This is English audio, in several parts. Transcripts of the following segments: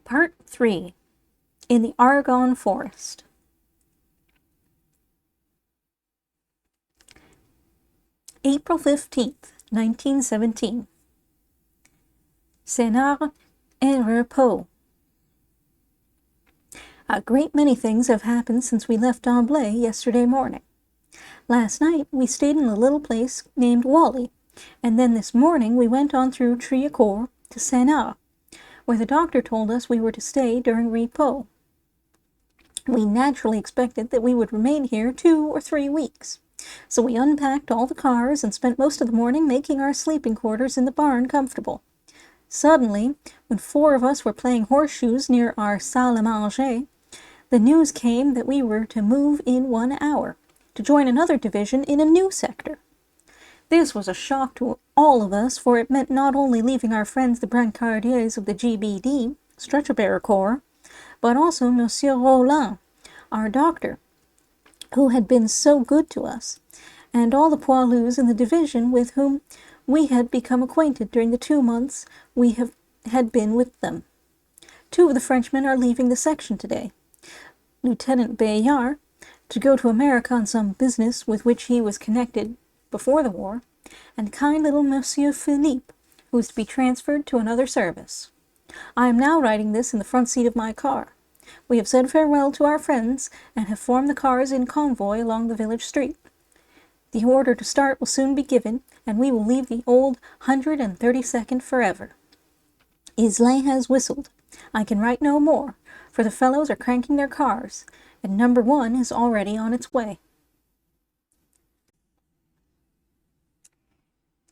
Part 3. In the Argonne Forest. April 15th, 1917. Sénart en repos. A great many things have happened since we left Amblay yesterday morning. Last night we stayed in a little place named Wally, and then this morning we went on through Triacourt to Sénart, where the doctor told us we were to stay during repos. We naturally expected that we would remain here 2 or 3 weeks, so we unpacked all the cars and spent most of the morning making our sleeping quarters in the barn comfortable. Suddenly, when 4 of us were playing horseshoes near our salle à manger, the news came that we were to move in 1 hour, to join another division in a new sector. This was a shock to all of us, for it meant not only leaving our friends the brancardiers of the GBD, Stretcher-Bearer Corps, but also Monsieur Rollin, our doctor, who had been so good to us, and all the poilus in the division with whom we had become acquainted during the 2 months we had been with them. 2 of the Frenchmen are leaving the section today. Lieutenant Bayard, to go to America on some business with which he was connected before the war, and kind little Monsieur Philippe, who is to be transferred to another service. I am now writing this in the front seat of my car. We have said farewell to our friends, and have formed the cars in convoy along the village street. The order to start will soon be given, and we will leave the old 132nd forever. Islay has whistled. I can write no more, for the fellows are cranking their cars, and number 1 is already on its way.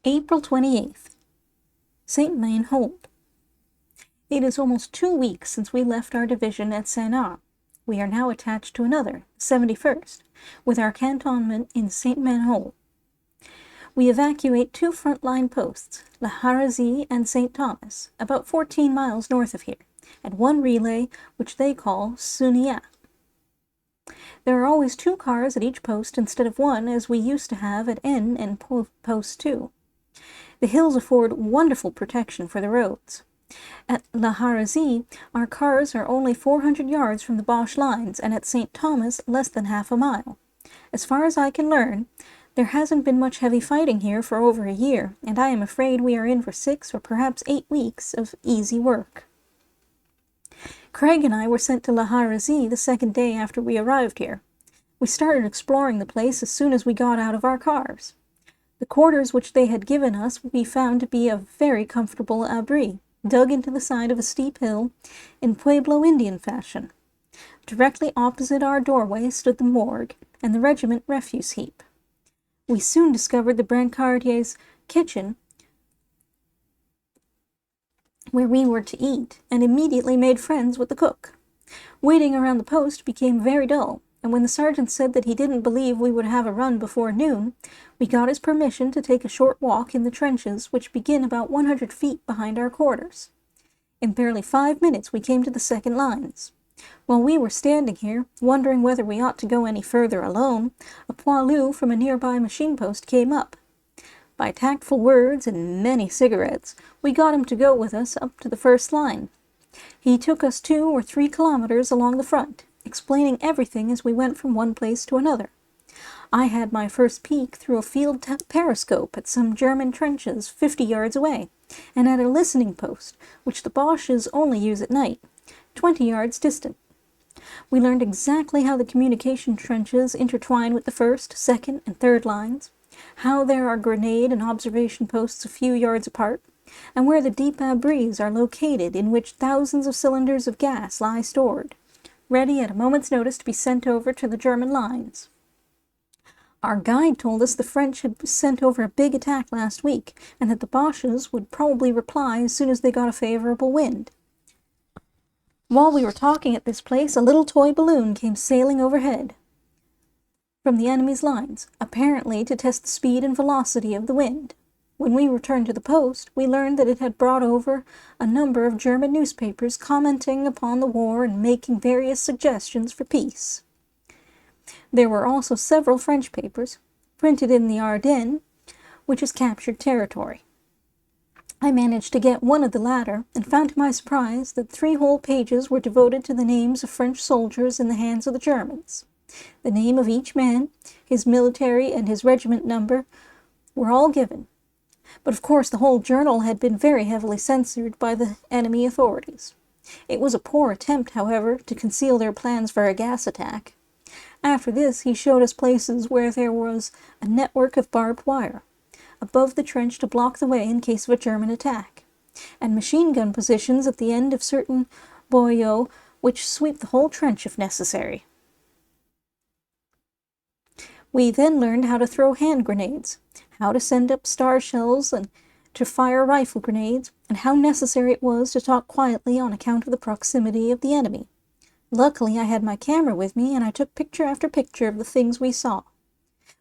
April 28th. St. Mainhold. It is almost 2 weeks since we left our division at Sénart. We are now attached to another, 71st, with our cantonment in St. Mainhold. We evacuate 2 front-line posts, La Harazie and St. Thomas, about 14 miles north of here, and 1 relay which they call Suniat. There are always 2 cars at each post instead of 1, as we used to have at N and Post 2. The hills afford wonderful protection for the roads. At La Harazie, our cars are only 400 yards from the Boche lines, and at St. Thomas less than half a mile. As far as I can learn, there hasn't been much heavy fighting here for over a year, and I am afraid we are in for 6 or perhaps 8 weeks of easy work. Craig and I were sent to La Harazie the 2nd day after we arrived here. We started exploring the place as soon as we got out of our cars. The quarters which they had given us we found to be a very comfortable abri, dug into the side of a steep hill in Pueblo Indian fashion. Directly opposite our doorway stood the morgue and the regiment refuse heap. We soon discovered the brancardier's kitchen, where we were to eat, and immediately made friends with the cook. Waiting around the post became very dull, and when the sergeant said that he didn't believe we would have a run before noon, we got his permission to take a short walk in the trenches which begin about 100 feet behind our quarters. In barely 5 minutes we came to the second lines. While we were standing here, wondering whether we ought to go any further alone, a poilu from a nearby machine post came up. By tactful words and many cigarettes, we got him to go with us up to the first line. He took us 2 or 3 kilometers along the front, explaining everything as we went from one place to another. I had my first peek through a field periscope at some German trenches 50 yards away, and at a listening post, which the Boches only use at night, 20 yards distant. We learned exactly how the communication trenches intertwine with the 1st, 2nd, and 3rd lines, how there are grenade and observation posts a few yards apart, and where the deep abris are located in which thousands of cylinders of gas lie stored, ready at a moment's notice to be sent over to the German lines. Our guide told us the French had sent over a big attack last week, and that the Boches would probably reply as soon as they got a favorable wind. While we were talking at this place, a little toy balloon came sailing overhead from the enemy's lines, apparently to test the speed and velocity of the wind. When we returned to the post, we learned that it had brought over a number of German newspapers commenting upon the war and making various suggestions for peace. There were also several French papers, printed in the Ardennes, which is captured territory. I managed to get one of the latter, and found to my surprise that 3 whole pages were devoted to the names of French soldiers in the hands of the Germans. The name of each man, his military and his regiment number were all given. But of course the whole journal had been very heavily censored by the enemy authorities. It was a poor attempt, however, to conceal their plans for a gas attack. After this, he showed us places where there was a network of barbed wire above the trench to block the way in case of a German attack, and machine gun positions at the end of certain boyaux which sweep the whole trench if necessary. We then learned how to throw hand grenades, how to send up star shells and to fire rifle grenades, and how necessary it was to talk quietly on account of the proximity of the enemy. Luckily, I had my camera with me, and I took picture after picture of the things we saw.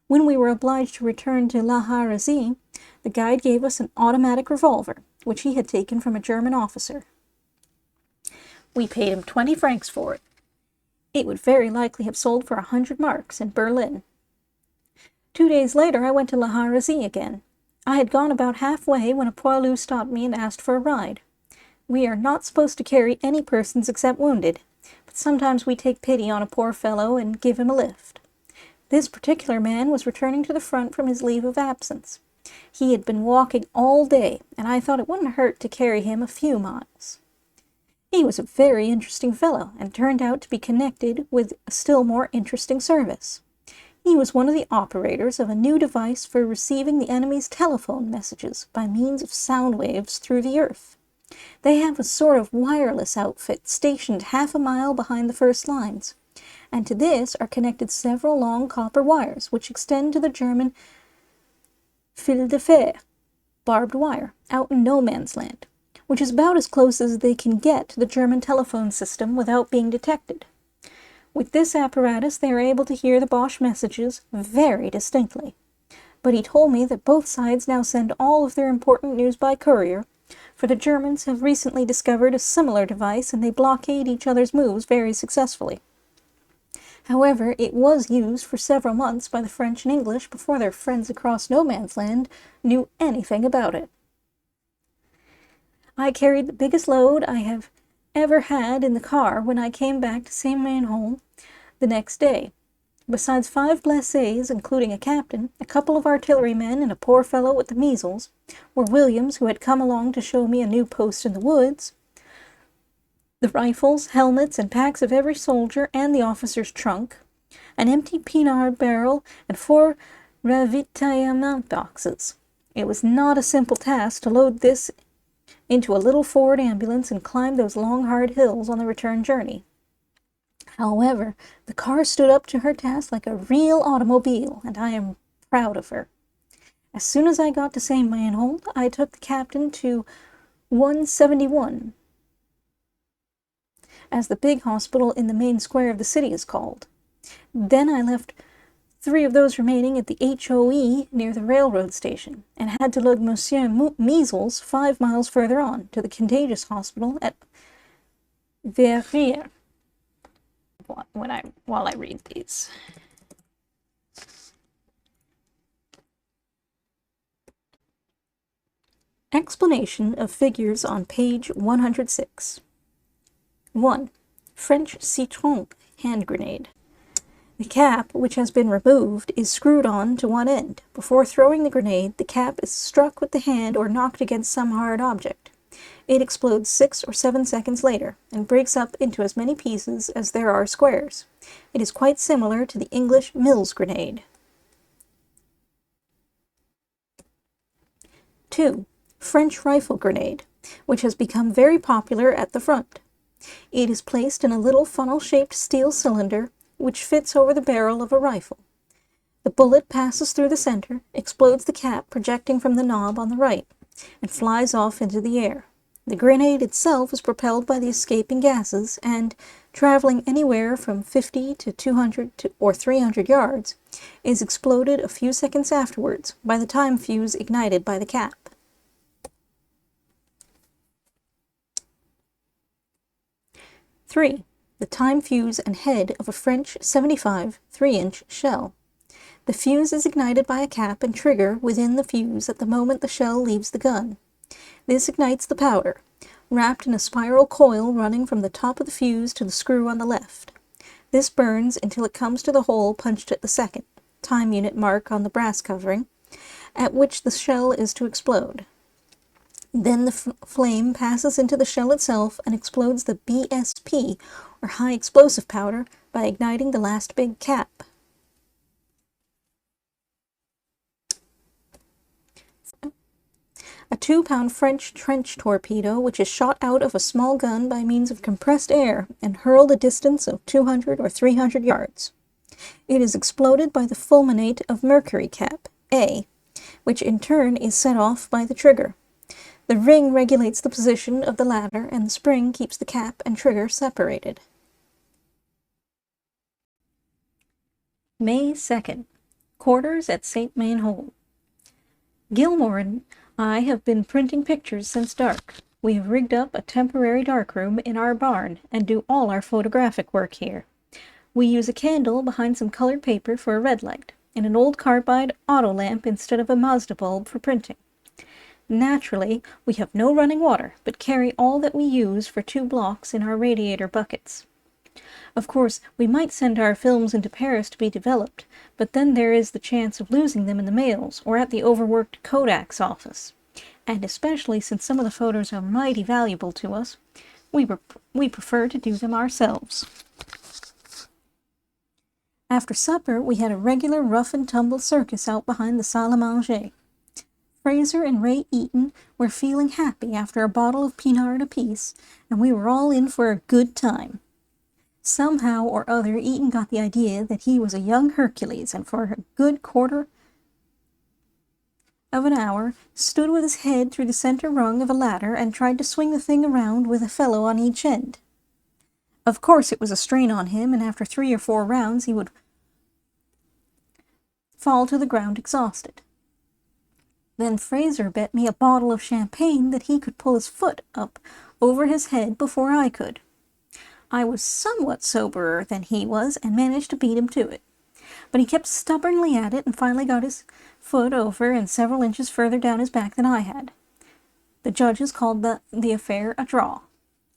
When we were obliged to return to La Harazie, the guide gave us an automatic revolver, which he had taken from a German officer. We paid him 20 francs for it. It would very likely have sold for 100 marks in Berlin. 2 days later, I went to La Harazie again. I had gone about halfway when a poilu stopped me and asked for a ride. We are not supposed to carry any persons except wounded, but sometimes we take pity on a poor fellow and give him a lift. This particular man was returning to the front from his leave of absence. He had been walking all day, and I thought it wouldn't hurt to carry him a few miles. He was a very interesting fellow, and turned out to be connected with a still more interesting service. He was one of the operators of a new device for receiving the enemy's telephone messages by means of sound waves through the earth. They have a sort of wireless outfit stationed half a mile behind the first lines, and to this are connected several long copper wires which extend to the German fil de fer, barbed wire, out in no man's land, which is about as close as they can get to the German telephone system without being detected. With this apparatus they are able to hear the Boche messages very distinctly. But he told me that both sides now send all of their important news by courier, for the Germans have recently discovered a similar device and they blockade each other's moves very successfully. However, it was used for several months by the French and English before their friends across no man's land knew anything about it. I carried the biggest load I have ever had in the car when I came back to Saint-Ménehould the next day. Besides 5 blessés, including a captain, a couple of artillerymen, and a poor fellow with the measles, were Williams, who had come along to show me a new post in the woods, the rifles, helmets, and packs of every soldier and the officer's trunk, an empty Pinard barrel, and 4 ravitaillement boxes. It was not a simple task to load this into a little Ford ambulance and climb those long, hard hills on the return journey. However, the car stood up to her task like a real automobile, and I am proud of her. As soon as I got to Saint-Ménehould, I took the captain to 171, as the big hospital in the main square of the city is called. Then I left 3 of those remaining at the HOE near the railroad station, and had to lug Monsieur Measles 5 miles further on, to the contagious hospital at Verrières. While I read these. Explanation of figures on page 106. 1. French citron hand grenade. The cap, which has been removed, is screwed on to one end. Before throwing the grenade, the cap is struck with the hand or knocked against some hard object. It explodes 6 or 7 seconds later, and breaks up into as many pieces as there are squares. It is quite similar to the English Mills grenade. 2. French rifle grenade, which has become very popular at the front. It is placed in a little funnel-shaped steel cylinder, which fits over the barrel of a rifle. The bullet passes through the center, explodes the cap projecting from the knob on the right, and flies off into the air. The grenade itself is propelled by the escaping gases, and, traveling anywhere from 50 to 200 or 300 yards, is exploded a few seconds afterwards by the time fuse ignited by the cap. 3. The time fuse and head of a French 75 3-inch shell. The fuse is ignited by a cap and trigger within the fuse at the moment the shell leaves the gun. This ignites the powder, wrapped in a spiral coil running from the top of the fuse to the screw on the left. This burns until it comes to the hole punched at the second, time unit mark on the brass covering, at which the shell is to explode. Then the flame passes into the shell itself and explodes the BSP, or high explosive powder, by igniting the last big cap. A 2-pound French trench torpedo, which is shot out of a small gun by means of compressed air and hurled a distance of 200 or 300 yards. It is exploded by the fulminate of mercury cap, A, which in turn is set off by the trigger. The ring regulates the position of the latter, and the spring keeps the cap and trigger separated. May 2nd. Quarters at St. Mainhold. Gilmore and I have been printing pictures since dark. We have rigged up a temporary darkroom in our barn and do all our photographic work here. We use a candle behind some colored paper for a red light, and an old carbide auto lamp instead of a Mazda bulb for printing. Naturally, we have no running water, but carry all that we use for 2 blocks in our radiator buckets. Of course, we might send our films into Paris to be developed, but then there is the chance of losing them in the mails or at the overworked Kodak's office. And especially since some of the photos are mighty valuable to us, we prefer to do them ourselves. After supper, we had a regular rough-and-tumble circus out behind the salle à manger. Fraser and Ray Eaton were feeling happy after a bottle of Pinard apiece, and we were all in for a good time. Somehow or other, Eaton got the idea that he was a young Hercules, and for a good quarter of an hour stood with his head through the center rung of a ladder and tried to swing the thing around with a fellow on each end. Of course it was a strain on him, and after 3 or 4 rounds he would fall to the ground exhausted. Then Fraser bet me a bottle of champagne that he could pull his foot up over his head before I could. I was somewhat soberer than he was and managed to beat him to it. But he kept stubbornly at it and finally got his foot over and several inches further down his back than I had. The judges called the affair a draw.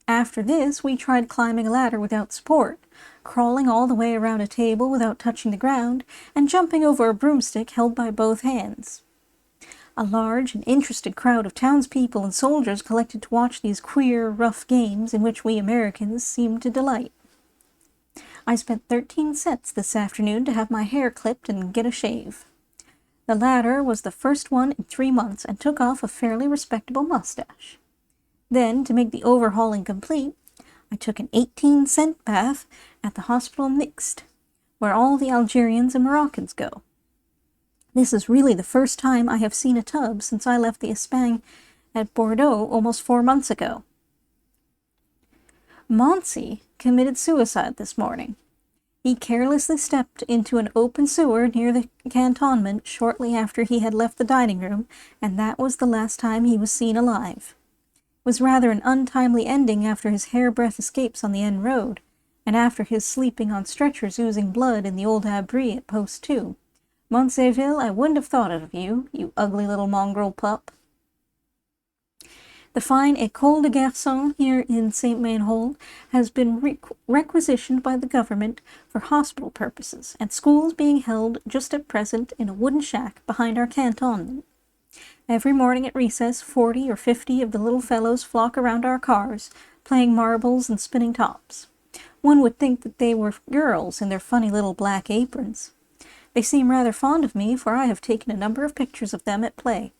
After this, we tried climbing a ladder without support, crawling all the way around a table without touching the ground, and jumping over a broomstick held by both hands. A large and interested crowd of townspeople and soldiers collected to watch these queer, rough games in which we Americans seemed to delight. I spent 13 cents this afternoon to have my hair clipped and get a shave. The latter was the first one in 3 months and took off a fairly respectable mustache. Then, to make the overhauling complete, I took an 18-cent bath at the Hospital Mixte, where all the Algerians and Moroccans go. This is really the first time I have seen a tub since I left the Espagne at Bordeaux almost 4 months ago. Monsey committed suicide this morning. He carelessly stepped into an open sewer near the cantonment shortly after he had left the dining room, and that was the last time he was seen alive. It was rather an untimely ending after his hairbreadth escapes on the end road, and after his sleeping on stretchers oozing blood in the old abri at Post 2. Monsieurville, I wouldn't have thought it of you, you ugly little mongrel pup. The fine École de Garçons here in St. Mainhold has been requisitioned by the government for hospital purposes, and schools being held just at present in a wooden shack behind our cantonment. Every morning at recess, 40 or 50 of the little fellows flock around our cars, playing marbles and spinning tops. One would think that they were girls in their funny little black aprons. They seem rather fond of me, for I have taken a number of pictures of them at play.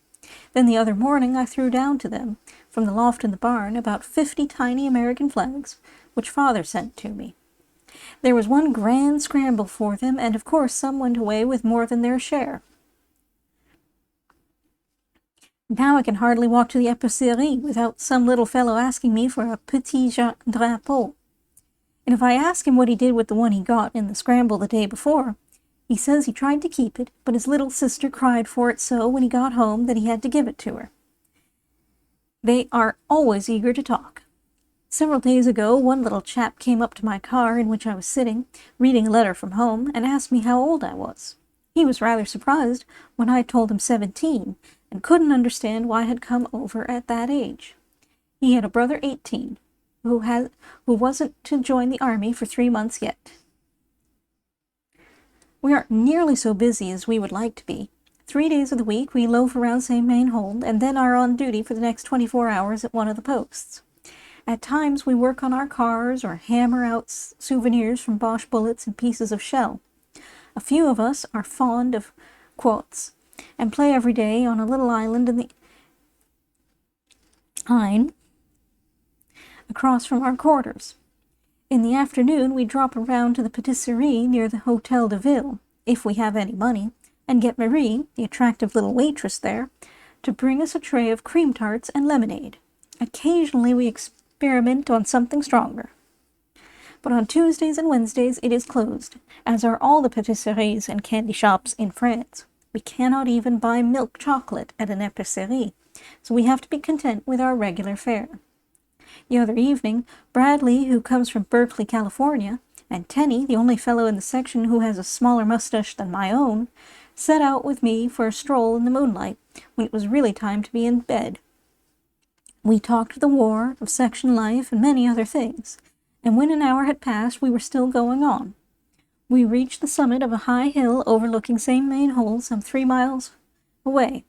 Then the other morning I threw down to them, from the loft in the barn, about 50 tiny American flags, which Father sent to me. There was one grand scramble for them, and of course some went away with more than their share. Now I can hardly walk to the épicerie without some little fellow asking me for a petit drapeau. And if I ask him what he did with the one he got in the scramble the day before, he says he tried to keep it, but his little sister cried for it so when he got home that he had to give it to her. They are always eager to talk. Several days ago, one little chap came up to my car in which I was sitting, reading a letter from home, and asked me how old I was. He was rather surprised when I told him 17, and couldn't understand why I had come over at that age. He had a brother 18, who wasn't to join the army for 3 months yet. We aren't nearly so busy as we would like to be. 3 days of the week we loaf around St. Mainhold, and then are on duty for the next 24 hours at one of the posts. At times we work on our cars or hammer out souvenirs from Boche bullets and pieces of shell. A few of us are fond of quotes and play every day on a little island in the Ain across from our quarters. In the afternoon we drop around to the patisserie near the Hotel de Ville, if we have any money, and get Marie, the attractive little waitress there, to bring us a tray of cream tarts and lemonade. Occasionally we experiment on something stronger. But on Tuesdays and Wednesdays it is closed, as are all the patisseries and candy shops in France. We cannot even buy milk chocolate at an épicerie, so we have to be content with our regular fare. The other evening, Bradley, who comes from Berkeley, California, and Tenny, the only fellow in the section who has a smaller mustache than my own, set out with me for a stroll in the moonlight, when it was really time to be in bed. We talked of the war, of section life, and many other things, and when an hour had passed we were still going on. We reached the summit of a high hill overlooking St. Mainhold some 3 miles away,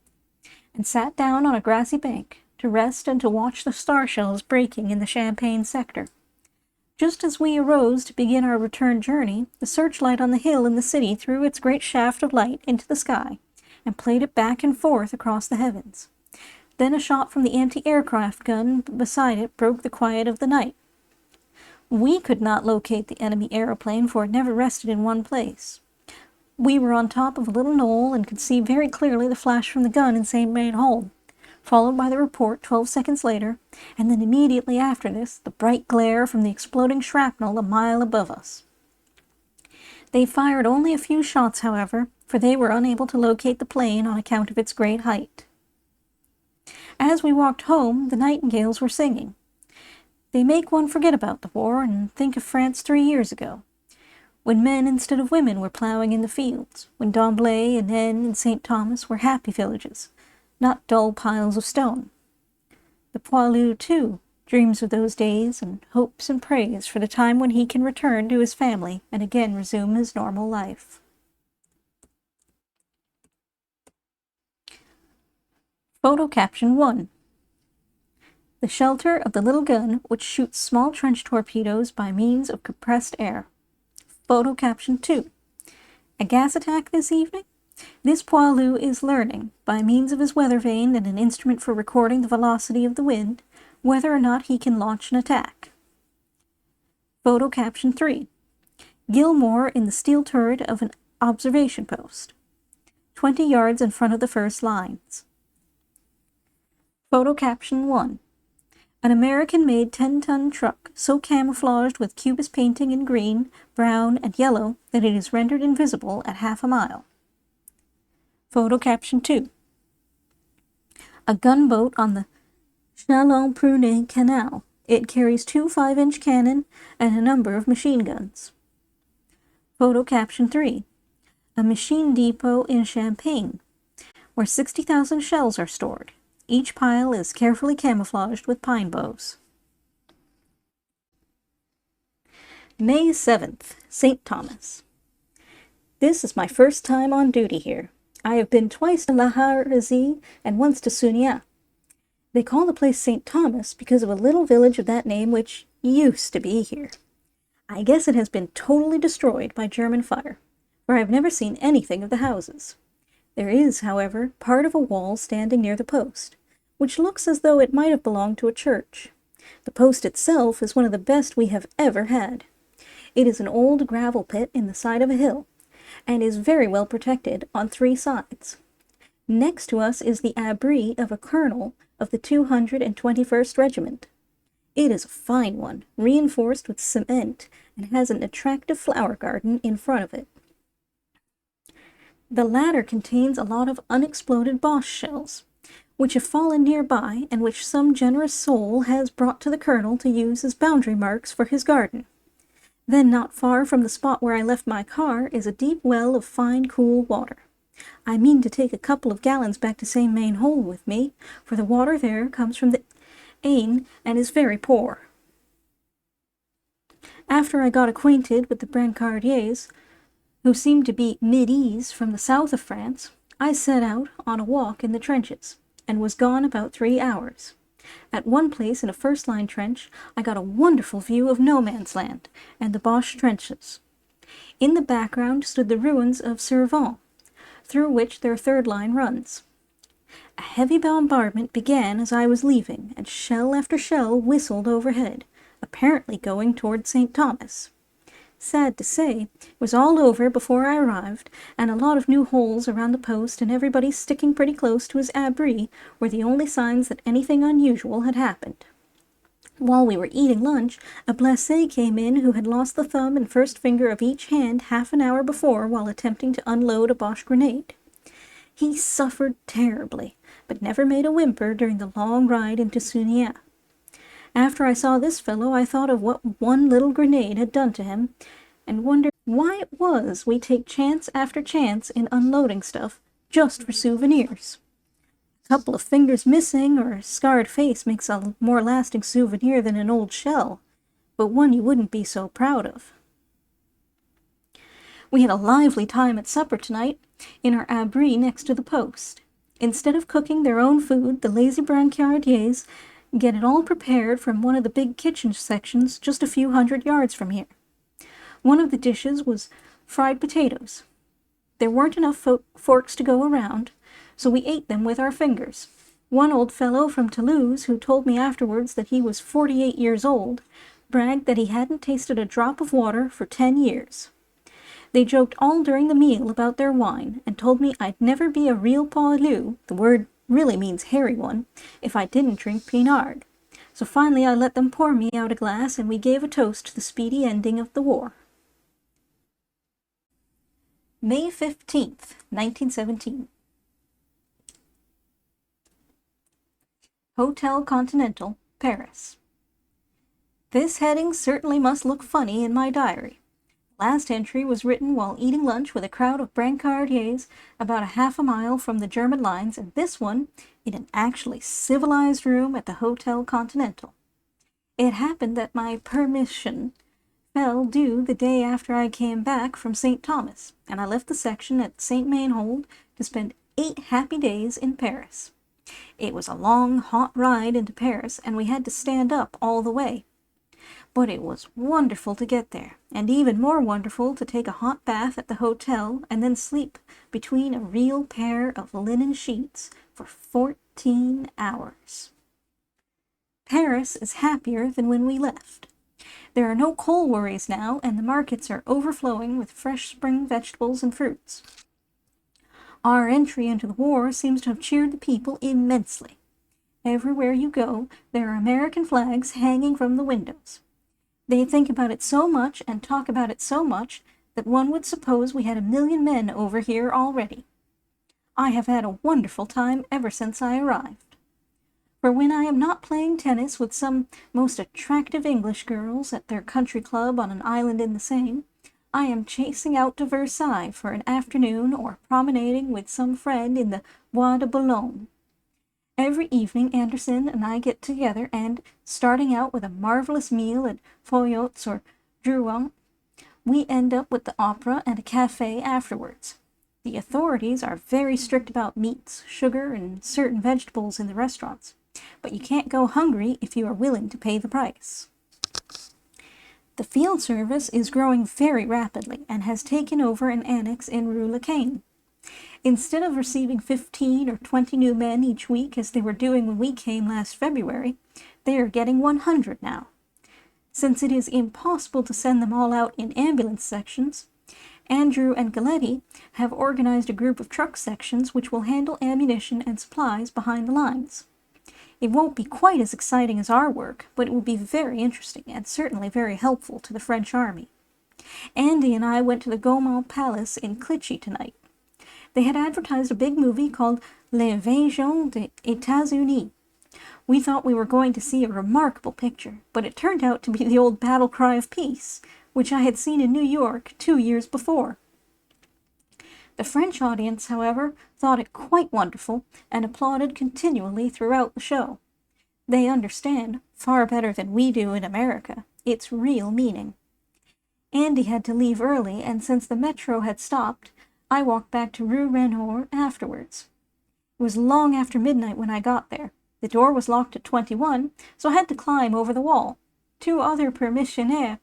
and sat down on a grassy bank to rest and to watch the star shells breaking in the Champagne sector. Just as we arose to begin our return journey, the searchlight on the hill in the city threw its great shaft of light into the sky, and played it back and forth across the heavens. Then a shot from the anti-aircraft gun beside it broke the quiet of the night. We could not locate the enemy aeroplane, for it never rested in one place. We were on top of a little knoll and could see very clearly the flash from the gun in St. Mainhold, followed by the report 12 seconds later, and then immediately after this, the bright glare from the exploding shrapnel a mile above us. They fired only a few shots, however, for they were unable to locate the plane on account of its great height. As we walked home, the nightingales were singing. They make one forget about the war and think of France 3 years ago, when men instead of women were ploughing in the fields, when D'Amblay and N and St. Thomas were happy villages, not dull piles of stone. The poilu, too, dreams of those days and hopes and prays for the time when he can return to his family and again resume his normal life. Photo caption 1. The shelter of the little gun which shoots small trench torpedoes by means of compressed air. Photo caption 2. A gas attack this evening? This poilu is learning, by means of his weather vane and an instrument for recording the velocity of the wind, whether or not he can launch an attack. Photo caption 3. Gilmore in the steel turret of an observation post, 20 yards in front of the first lines. Photo caption 1. An American-made 10-ton truck so camouflaged with cubist painting in green, brown, and yellow that it is rendered invisible at half a mile. Photo caption 2. A gunboat on the Chalon-Prunet Canal. It carries 2 5-inch cannon and a number of machine guns. Photo caption 3. A machine depot in Champagne, where 60,000 shells are stored. Each pile is carefully camouflaged with pine boughs. May 7th, St. Thomas. This is my first time on duty here. I have been twice to La Hardésie and once to Suniat. They call the place St. Thomas because of a little village of that name which used to be here. I guess it has been totally destroyed by German fire, for I have never seen anything of the houses. There is, however, part of a wall standing near the post, which looks as though it might have belonged to a church. The post itself is one of the best we have ever had. It is an old gravel pit in the side of a hill, and is very well protected on 3 sides. Next to us is the abri of a colonel of the 221st Regiment. It is a fine one, reinforced with cement, and has an attractive flower garden in front of it. The latter contains a lot of unexploded Boche shells, which have fallen nearby and which some generous soul has brought to the colonel to use as boundary marks for his garden. Then, not far from the spot where I left my car, is a deep well of fine, cool water. I mean to take a couple of gallons back to St. Main Hole with me, for the water there comes from the Ain and is very poor. After I got acquainted with the Brancardiers, who seemed to be Midese from the south of France, I set out on a walk in the trenches, and was gone about 3 hours. At one place in a first-line trench, I got a wonderful view of No Man's Land and the Boche trenches. In the background stood the ruins of Servant, through which their third line runs. A heavy bombardment began as I was leaving, and shell after shell whistled overhead, apparently going toward St. Thomas. Sad to say, it was all over before I arrived, and a lot of new holes around the post and everybody sticking pretty close to his abri were the only signs that anything unusual had happened. While we were eating lunch, a blessé came in who had lost the thumb and first finger of each hand half an hour before while attempting to unload a Boche grenade. He suffered terribly, but never made a whimper during the long ride into Suniat. After I saw this fellow, I thought of what one little grenade had done to him, and wondered why it was we take chance after chance in unloading stuff just for souvenirs. A couple of fingers missing or a scarred face makes a more lasting souvenir than an old shell, but one you wouldn't be so proud of. We had a lively time at supper tonight, in our abri next to the post. Instead of cooking their own food, the lazy brancardiers get it all prepared from one of the big kitchen sections just a few hundred yards from here. One of the dishes was fried potatoes. There weren't enough forks to go around, so we ate them with our fingers. One old fellow from Toulouse, who told me afterwards that he was 48 years old, bragged that he hadn't tasted a drop of water for 10 years. They joked all during the meal about their wine, and told me I'd never be a real poilu, the word really means hairy one, if I didn't drink Pinard. So finally I let them pour me out a glass, and we gave a toast to the speedy ending of the war. May 15th, 1917. Hotel Continental, Paris. This heading certainly must look funny in my diary. Last entry was written while eating lunch with a crowd of brancardiers about a half a mile from the German lines, and this one in an actually civilized room at the Hotel Continental. It happened that my permission fell due the day after I came back from St. Thomas, and I left the section at St. Mainhold to spend 8 happy days in Paris. It was a long, hot ride into Paris, and we had to stand up all the way. But it was wonderful to get there, and even more wonderful to take a hot bath at the hotel and then sleep between a real pair of linen sheets for 14 hours. Paris is happier than when we left. There are no coal worries now, and the markets are overflowing with fresh spring vegetables and fruits. Our entry into the war seems to have cheered the people immensely. Everywhere you go, there are American flags hanging from the windows. They think about it so much and talk about it so much that one would suppose we had 1 million men over here already. I have had a wonderful time ever since I arrived. For when I am not playing tennis with some most attractive English girls at their country club on an island in the Seine, I am chasing out to Versailles for an afternoon or promenading with some friend in the Bois de Boulogne. Every evening Anderson and I get together and, starting out with a marvelous meal at Foyot's or Drouin, we end up with the opera and a café afterwards. The authorities are very strict about meats, sugar, and certain vegetables in the restaurants, but you can't go hungry if you are willing to pay the price. The field service is growing very rapidly and has taken over an annex in Rue Lecain. Instead of receiving 15 or 20 new men each week as they were doing when we came last February, they are getting 100 now. Since it is impossible to send them all out in ambulance sections, Andrew and Galetti have organized a group of truck sections which will handle ammunition and supplies behind the lines. It won't be quite as exciting as our work, but it will be very interesting and certainly very helpful to the French army. Andy and I went to the Gaumont Palace in Clichy tonight. They had advertised a big movie called L'Invasion des États-Unis. We thought we were going to see a remarkable picture, but it turned out to be the old battle cry of peace, which I had seen in New York 2 years before. The French audience, however, thought it quite wonderful and applauded continually throughout the show. They understand, far better than we do in America, its real meaning. Andy had to leave early, and since the metro had stopped, I walked back to Rue Renoir afterwards. It was long after midnight when I got there. The door was locked at 21, so I had to climb over the wall. 2 other permissionaires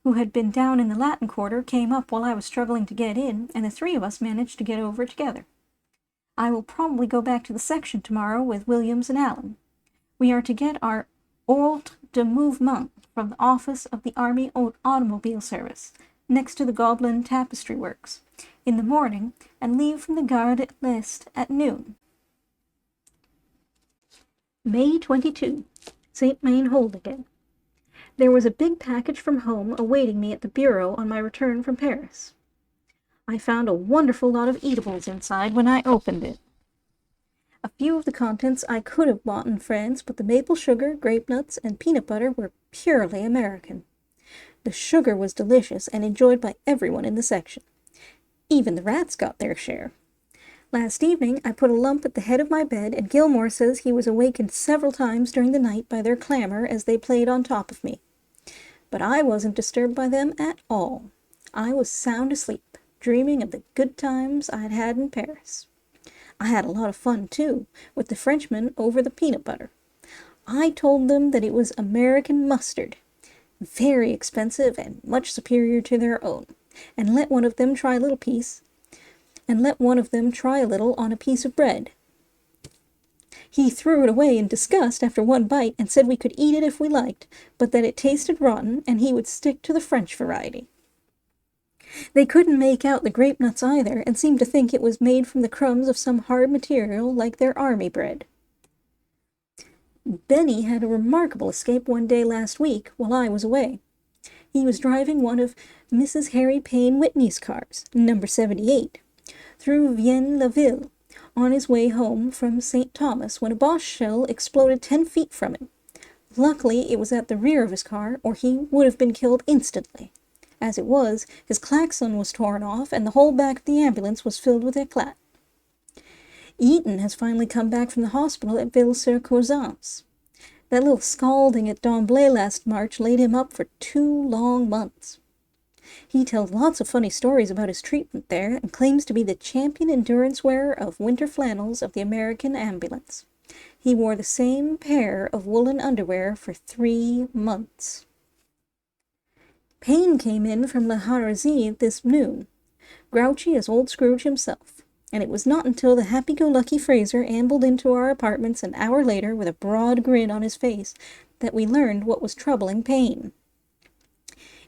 who had been down in the Latin Quarter came up while I was struggling to get in, and the 3 of us managed to get over together. I will probably go back to the section tomorrow with Williams and Allen. We are to get our ordre de mouvement from the office of the Army Automobile Service, next to the Gobelin Tapestry Works, in the morning, and leave from the Gare de l'Est at noon. May 22. St. Mainhold again. There was a big package from home awaiting me at the bureau on my return from Paris. I found a wonderful lot of eatables inside when I opened it. A few of the contents I could have bought in France, but the maple sugar, grape nuts, and peanut butter were purely American. The sugar was delicious and enjoyed by everyone in the section. Even the rats got their share. Last evening I put a lump at the head of my bed, and Gilmore says he was awakened several times during the night by their clamor as they played on top of me. But I wasn't disturbed by them at all. I was sound asleep, dreaming of the good times I'd had in Paris. I had a lot of fun, too, with the Frenchmen over the peanut butter. I told them that it was American mustard, very expensive and much superior to their own, and let one of them try a little on a piece of bread. He threw it away in disgust after one bite and said we could eat it if we liked, but that it tasted rotten and he would stick to the French variety. They couldn't make out the grape nuts either, and seemed to think it was made from the crumbs of some hard material like their army bread. Benny had a remarkable escape one day last week while I was away. He was driving one of Mrs. Harry Payne Whitney's cars, number 78, through Vienne-la-Ville, on his way home from St. Thomas, when a Boche shell exploded 10 feet from him. Luckily, it was at the rear of his car, or he would have been killed instantly. As it was, his klaxon was torn off, and the whole back of the ambulance was filled with éclat. Eaton has finally come back from the hospital at Ville-sur-Corzance. That little scalding at D'Amblay last March laid him up for 2 long months. He tells lots of funny stories about his treatment there, and claims to be the champion endurance wearer of winter flannels of the American ambulance. He wore the same pair of woolen underwear for 3 months. Payne came in from La Harazie this noon, grouchy as old Scrooge himself, and it was not until the happy-go-lucky Fraser ambled into our apartments an hour later with a broad grin on his face that we learned what was troubling Payne.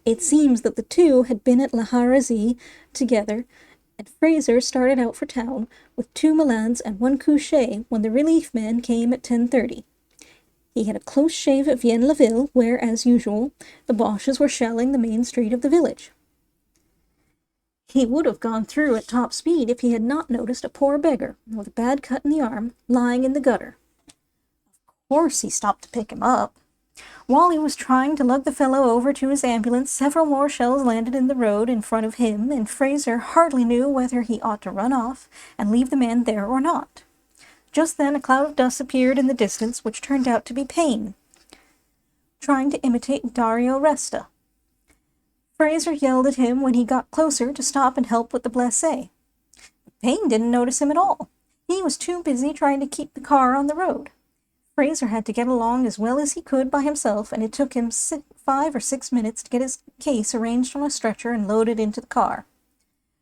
It seems that the 2 had been at La Harazie together, and Fraser started out for town with 2 malades and 1 couché when the relief man came at 10:30. He had a close shave at Vienne-la-Ville, where, as usual, the Boches were shelling the main street of the village. He would have gone through at top speed if he had not noticed a poor beggar, with a bad cut in the arm, lying in the gutter. Of course he stopped to pick him up. While he was trying to lug the fellow over to his ambulance, several more shells landed in the road in front of him, and Fraser hardly knew whether he ought to run off and leave the man there or not. Just then a cloud of dust appeared in the distance, which turned out to be Payne, trying to imitate Dario Resta. Fraser yelled at him when he got closer to stop and help with the blessé. Payne didn't notice him at all. He was too busy trying to keep the car on the road. Fraser had to get along as well as he could by himself, and it took him 5 or 6 minutes to get his case arranged on a stretcher and loaded into the car.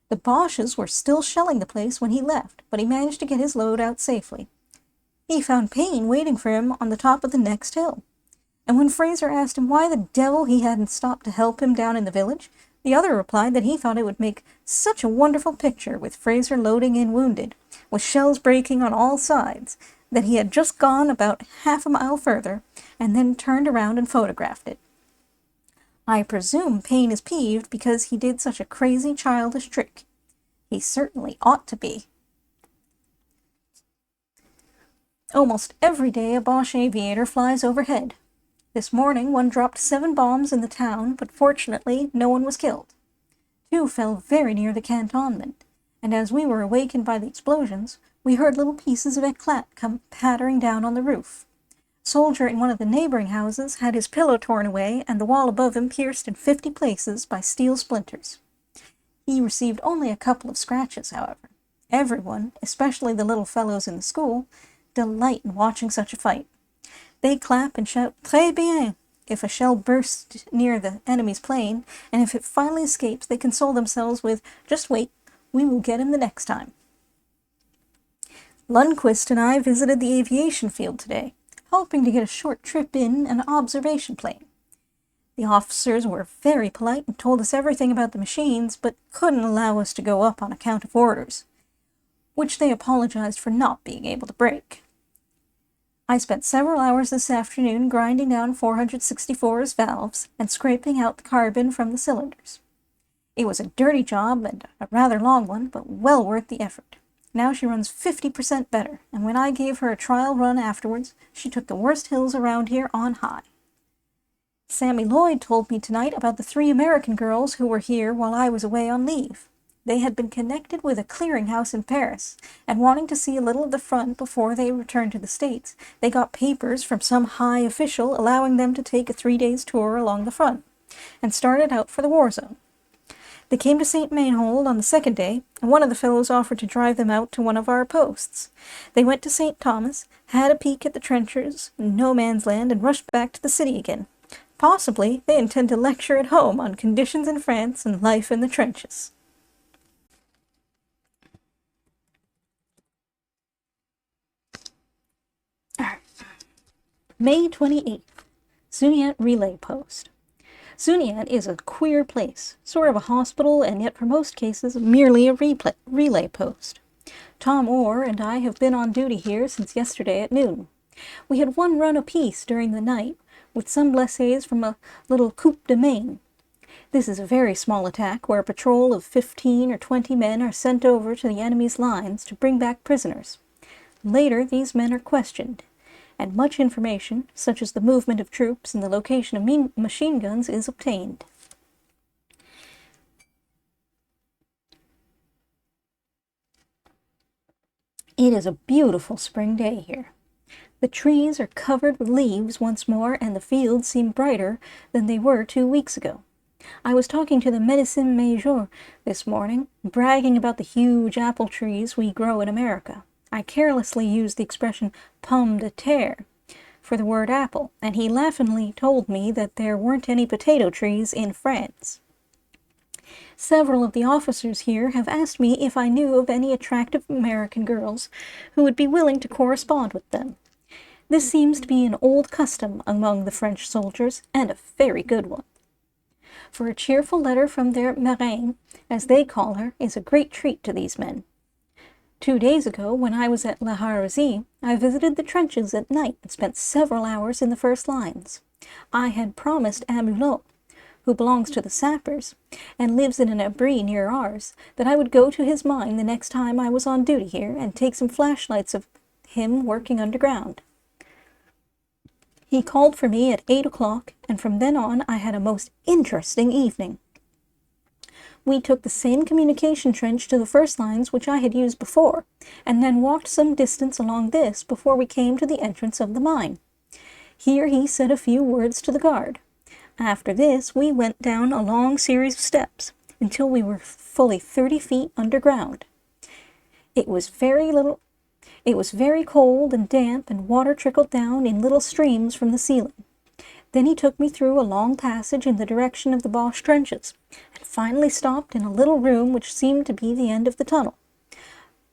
The Boches were still shelling the place when he left, but he managed to get his load out safely. He found Payne waiting for him on the top of the next hill, and when Fraser asked him why the devil he hadn't stopped to help him down in the village, the other replied that he thought it would make such a wonderful picture with Fraser loading in wounded, with shells breaking on all sides, that he had just gone about half a mile further, and then turned around and photographed it. I presume Payne is peeved because he did such a crazy, childish trick. He certainly ought to be. Almost every day a Boche aviator flies overhead. This morning one dropped 7 bombs in the town, but fortunately no one was killed. 2 fell very near the cantonment, and as we were awakened by the explosions, we heard little pieces of éclat come pattering down on the roof. A soldier in one of the neighboring houses had his pillow torn away and the wall above him pierced in 50 places by steel splinters. He received only a couple of scratches, however. Everyone, especially the little fellows in the school, delight in watching such a fight. They clap and shout, "Très bien," if a shell bursts near the enemy's plane, and if it finally escapes, they console themselves with, "Just wait, we will get him the next time." Lundquist and I visited the aviation field today, hoping to get a short trip in an observation plane. The officers were very polite and told us everything about the machines, but couldn't allow us to go up on account of orders, which they apologized for not being able to break. I spent several hours this afternoon grinding down 464's valves and scraping out the carbon from the cylinders. It was a dirty job and a rather long one, but well worth the effort. Now she runs 50% better, and when I gave her a trial run afterwards, she took the worst hills around here on high. Sammy Lloyd told me tonight about the 3 American girls who were here while I was away on leave. They had been connected with a clearinghouse in Paris, and wanting to see a little of the front before they returned to the States, they got papers from some high official allowing them to take a 3-day tour along the front, and started out for the war zone. They came to St. Mainhold on the 2nd day, and one of the fellows offered to drive them out to one of our posts. They went to St. Thomas, had a peek at the trenches, no man's land, and rushed back to the city again. Possibly they intend to lecture at home on conditions in France and life in the trenches. May 28th, Unedited Relay Post. Unedited is a queer place, sort of a hospital, and yet for most cases merely a relay post. Tom Orr and I have been on duty here since yesterday at noon. We had 1 run apiece during the night, with some blessés from a little coup de main. This is a very small attack where a patrol of 15 or 20 men are sent over to the enemy's lines to bring back prisoners. Later, these men are questioned, and much information, such as the movement of troops and the location of machine guns, is obtained. It is a beautiful spring day here. The trees are covered with leaves once more, and the fields seem brighter than they were 2 weeks ago. I was talking to the Médecin Major this morning, bragging about the huge apple trees we grow in America. I carelessly used the expression pomme de terre for the word apple, and he laughingly told me that there weren't any potato trees in France. Several of the officers here have asked me if I knew of any attractive American girls who would be willing to correspond with them. This seems to be an old custom among the French soldiers, and a very good one. For a cheerful letter from their marraine, as they call her, is a great treat to these men. 2 days ago, when I was at La Harazie, I visited the trenches at night and spent several hours in the first lines. I had promised Amulot, who belongs to the sappers, and lives in an abri near ours, that I would go to his mine the next time I was on duty here and take some flashlights of him working underground. He called for me at 8 o'clock, and from then on I had a most interesting evening. We took the same communication trench to the first lines which I had used before, and then walked some distance along this before we came to the entrance of the mine. Here he said a few words to the guard. After this we went down a long series of steps, until we were fully 30 feet underground. It was very cold and damp, and water trickled down in little streams from the ceiling. Then he took me through a long passage in the direction of the Boche trenches, and finally stopped in a little room which seemed to be the end of the tunnel.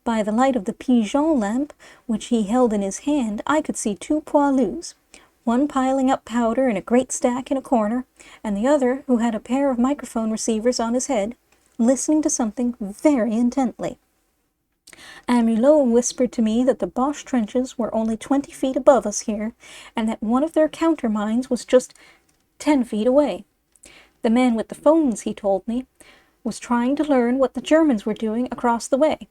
By the light of the pigeon lamp which he held in his hand, I could see 2 poilus, one piling up powder in a great stack in a corner, and the other, who had a pair of microphone receivers on his head, listening to something very intently. Amulot whispered to me that the Boche trenches were only 20 feet above us here, and that one of their countermines was just 10 feet away. The man with the phones, he told me, was trying to learn what the Germans were doing across the way.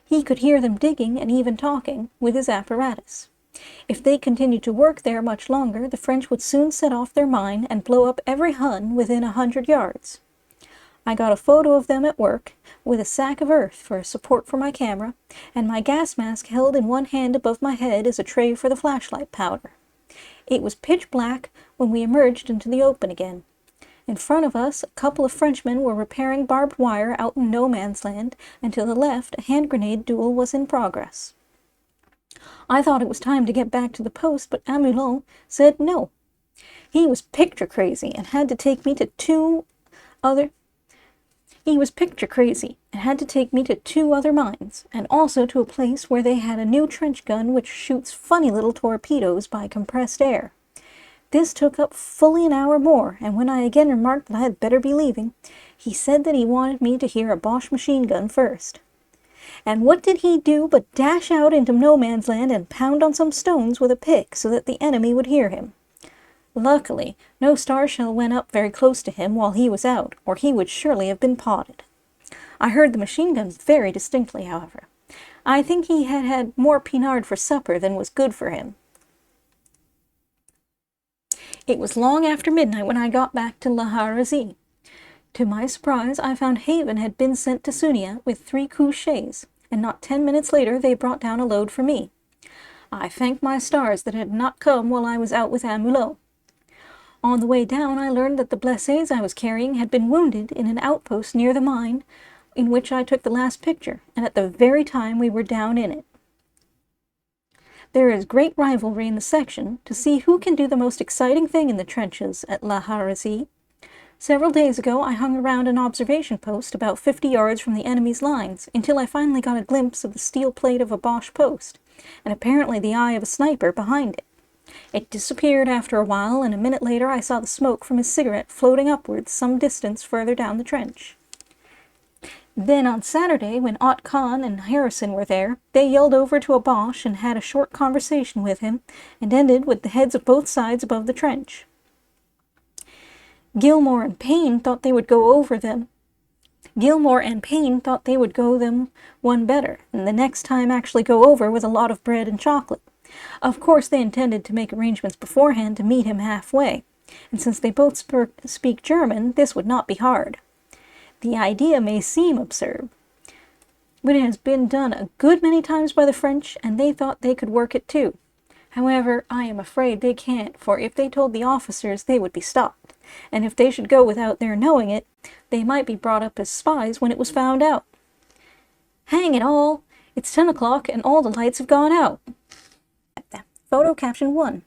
He could hear them digging and even talking with his apparatus. If they continued to work there much longer, the French would soon set off their mine and blow up every Hun within 100 yards. I got a photo of them at work, with a sack of earth for a support for my camera, and my gas mask held in one hand above my head as a tray for the flashlight powder. It was pitch black when we emerged into the open again. In front of us, a couple of Frenchmen were repairing barbed wire out in no man's land, and to the left, a hand grenade duel was in progress. I thought it was time to get back to the post, but Amulon said no. He was picture crazy and had to take me to two other mines, and also to a place where they had a new trench gun which shoots funny little torpedoes by compressed air. This took up fully an hour more, and when I again remarked that I had better be leaving, he said that he wanted me to hear a Boche machine gun first. And what did he do but dash out into no man's land and pound on some stones with a pick so that the enemy would hear him. Luckily, no star shell went up very close to him while he was out, or he would surely have been potted. I heard the machine guns very distinctly, however. I think he had had more pinard for supper than was good for him. It was long after midnight when I got back to La Harazie. To my surprise, I found Haven had been sent to Sunia with 3 couchés, and not 10 minutes later they brought down a load for me. I thanked my stars that it had not come while I was out with Amulot. On the way down, I learned that the blessés I was carrying had been wounded in an outpost near the mine in which I took the last picture, and at the very time we were down in it. There is great rivalry in the section to see who can do the most exciting thing in the trenches at La Harazie. Several days ago, I hung around an observation post about 50 yards from the enemy's lines until I finally got a glimpse of the steel plate of a Boche post, and apparently the eye of a sniper behind it. It disappeared after a while, and a minute later I saw the smoke from his cigarette floating upwards some distance further down the trench. Then on Saturday, when Ott Kahn and Harrison were there, they yelled over to a Boche and had a short conversation with him, and ended with the heads of both sides above the trench. Gilmore and Payne thought they would go them one better, and the next time actually go over with a lot of bread and chocolate. Of course, they intended to make arrangements beforehand to meet him halfway, and since they both speak German, this would not be hard. The idea may seem absurd, but it has been done a good many times by the French, and they thought they could work it too. However, I am afraid they can't, for if they told the officers, they would be stopped, and if they should go without their knowing it, they might be brought up as spies when it was found out. Hang it all! It's 10 o'clock and all the lights have gone out. Photo caption 1.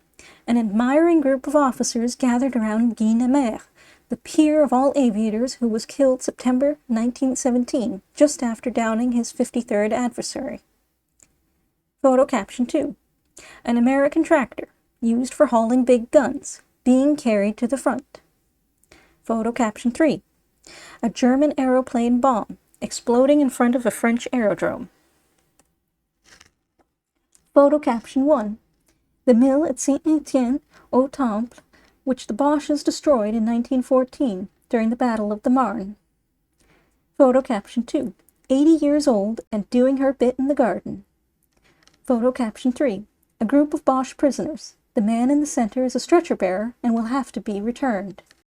An admiring group of officers gathered around Guy Nemer, the peer of all aviators who was killed September 1917, just after downing his 53rd adversary. Photo caption 2. An American tractor, used for hauling big guns, being carried to the front. Photo caption 3. A German aeroplane bomb, exploding in front of a French aerodrome. Photo caption 1. The mill at Saint-Étienne-au-Temple, which the Boches destroyed in 1914 during the Battle of the Marne. Photo caption 2. 80 years old and doing her bit in the garden. Photo caption 3. A group of Boche prisoners. The man in the center is a stretcher bearer and will have to be returned.